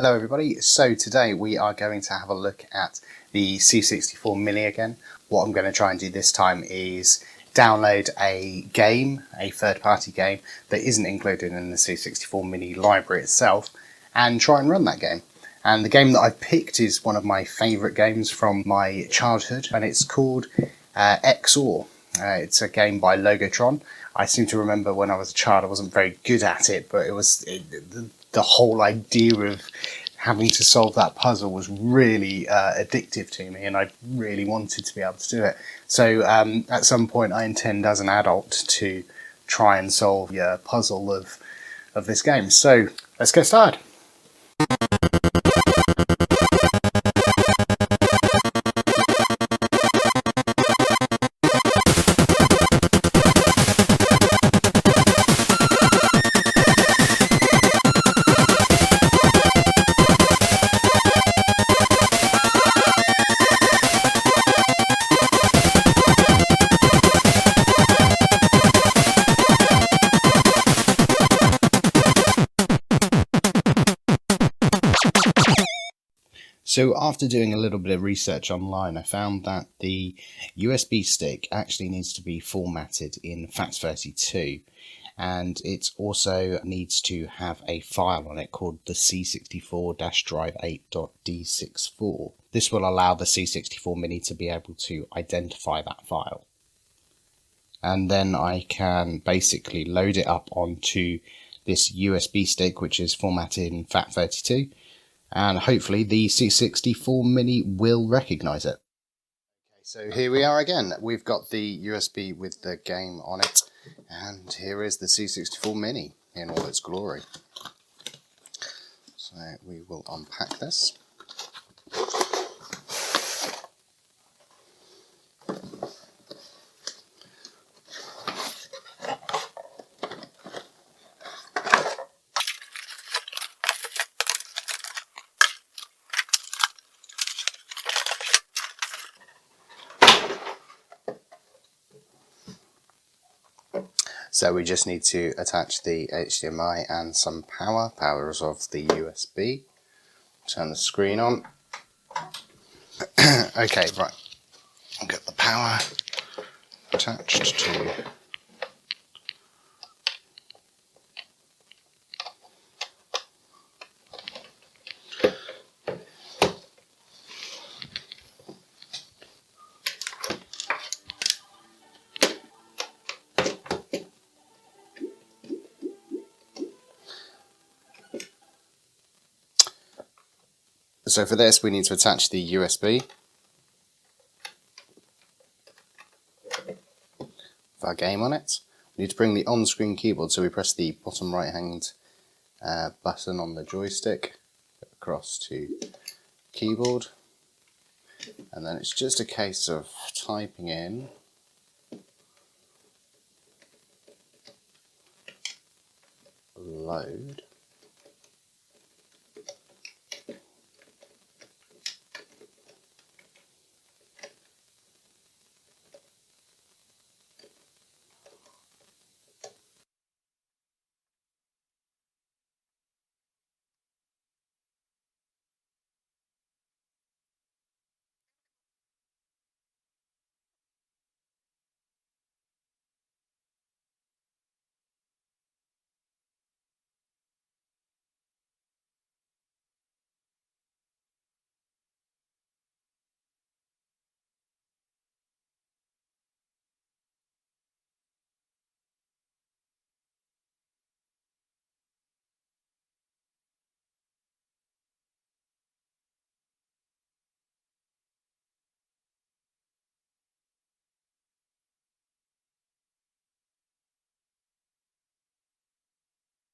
Hello everybody, so today we are going to have a look at the C64 Mini again. What I'm going to try and do this time is download a game, a third-party game that isn't included in the C64 Mini library itself, and try and run that game. And the game that I've picked is one of my favourite games from my childhood, and it's called XOR. It's a game by Logotron. I seem to remember when I was a child I wasn't very good at it, but the whole idea of having to solve that puzzle was really addictive to me, and I really wanted to be able to do it. So at some point I intend as an adult to try and solve the puzzle of this game. So let's get started. So after doing a little bit of research online, I found that the USB stick actually needs to be formatted in FAT32, and it also needs to have a file on it called the C64-drive8.d64. This will allow the C64 Mini to be able to identify that file. And then I can basically load it up onto this USB stick, which is formatted in FAT32. And hopefully the C64 Mini will recognise it. Okay, so here we are again. We've got the USB with the game on it, and here is the C64 Mini in all its glory. So we will unpack this. So we just need to attach the HDMI and some power. Power is of the USB. Turn the screen on. Okay, right. I'll get the power attached to. So for this we need to attach the USB with our game on it. We need to bring the on-screen keyboard, so we press the bottom right hand button on the joystick across to keyboard, and then it's just a case of typing in load.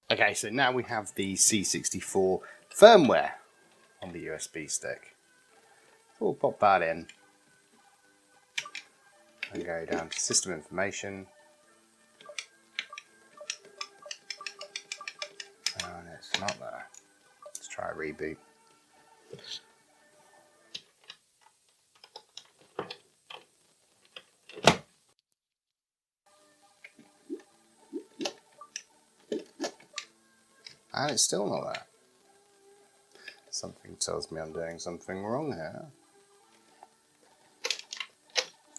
Okay, so now we have the C64 firmware on the USB stick. We'll pop that in and go down to System Information. And it's not there. Let's try a reboot. And it's still not there. Something tells me I'm doing something wrong here.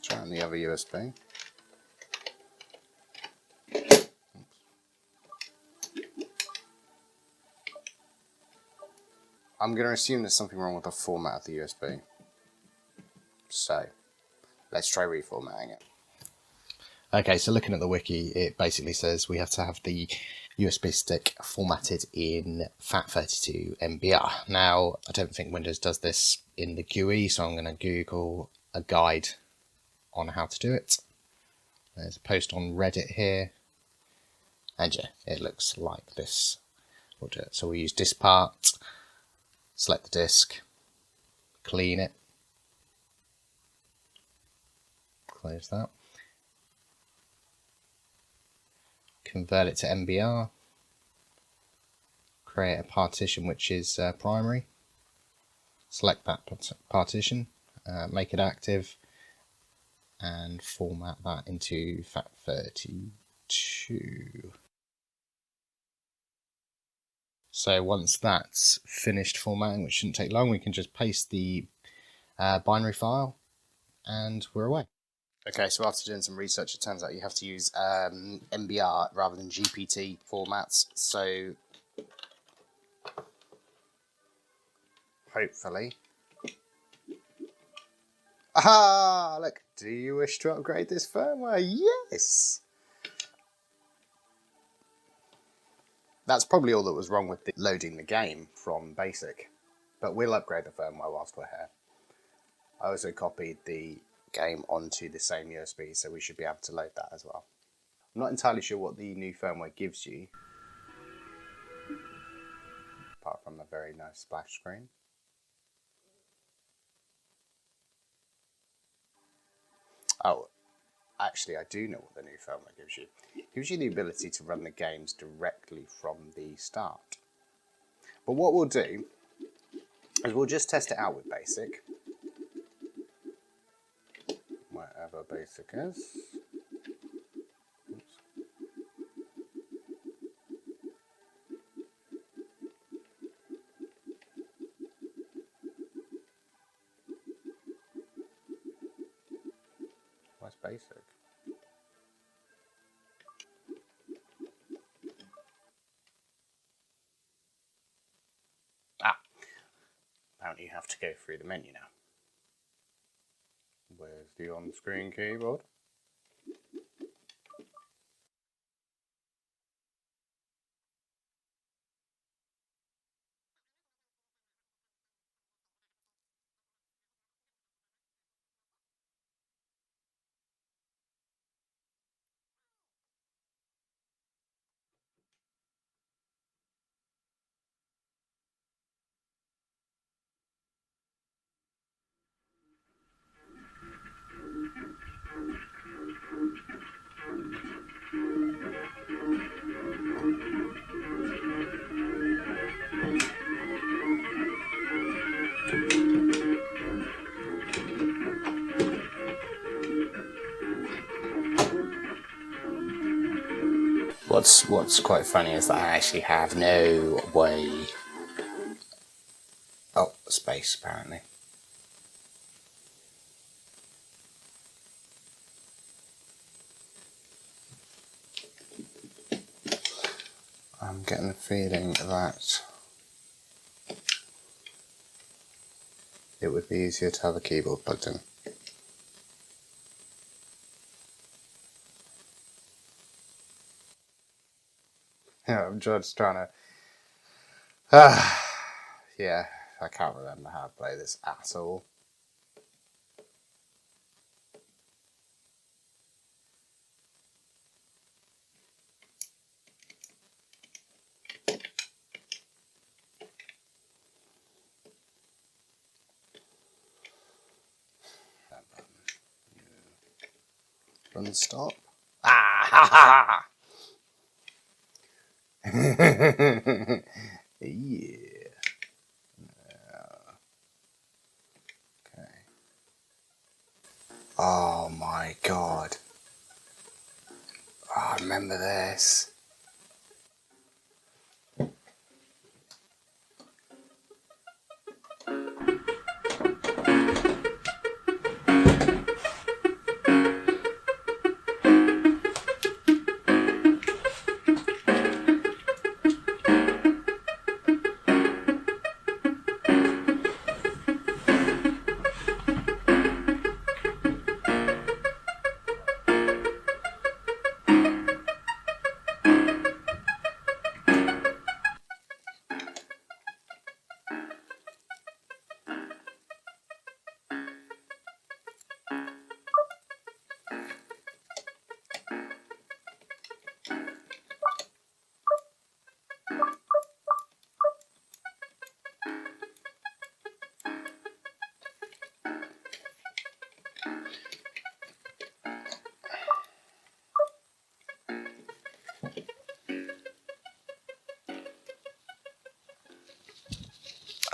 Try on the other USB. I'm going to assume there's something wrong with the format of the USB. So, let's try reformatting it. Okay, so looking at the wiki, it basically says we have to have the USB stick formatted in FAT32 MBR. Now, I don't think Windows does this in the GUI, so I'm going to Google a guide on how to do it. There's a post on Reddit here, and yeah, it looks like this. We'll do it. So we'll use disk part, select the disk, clean it, close that, convert it to MBR, create a partition which is primary, select that partition, make it active, and format that into FAT32. So once that's finished formatting, which shouldn't take long, we can just paste the binary file and we're away. Okay, so after doing some research, it turns out you have to use MBR rather than GPT formats. So hopefully. Aha! Look, do you wish to upgrade this firmware? Yes! That's probably all that was wrong with loading the game from BASIC. But we'll upgrade the firmware whilst we're here. I also copied the game onto the same USB, so we should be able to load that as well. I'm not entirely sure what the new firmware gives you, apart from a very nice splash screen. Oh, actually I do know what the new firmware gives you. It gives you the ability to run the games directly from the start. But what we'll do is we'll just test it out with BASIC. Whatever BASIC is. Oops. Where's BASIC? Ah! Apparently you have to go through the menu now. Where's the on-screen keyboard? What's quite funny is that I actually have no way. Oh, space apparently. I'm getting the feeling that it would be easier to have a keyboard plugged in. Yeah, I'm just trying to. Yeah, I can't remember how to play this at all. Run stop. Ah ha ha! Yeah. Okay. Oh my god. Oh, I remember this.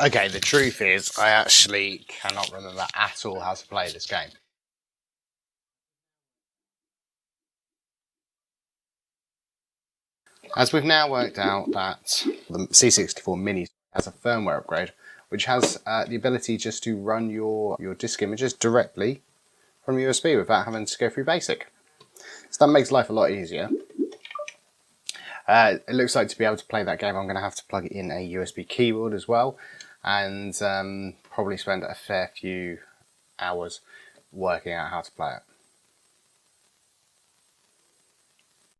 Okay, the truth is I actually cannot remember at all how to play this game. As we've now worked out that the C64 Mini has a firmware upgrade, which has the ability just to run your disk images directly from USB without having to go through BASIC. So that makes life a lot easier. It looks like to be able to play that game I'm going to have to plug in a USB keyboard as well, and probably spend a fair few hours working out how to play it.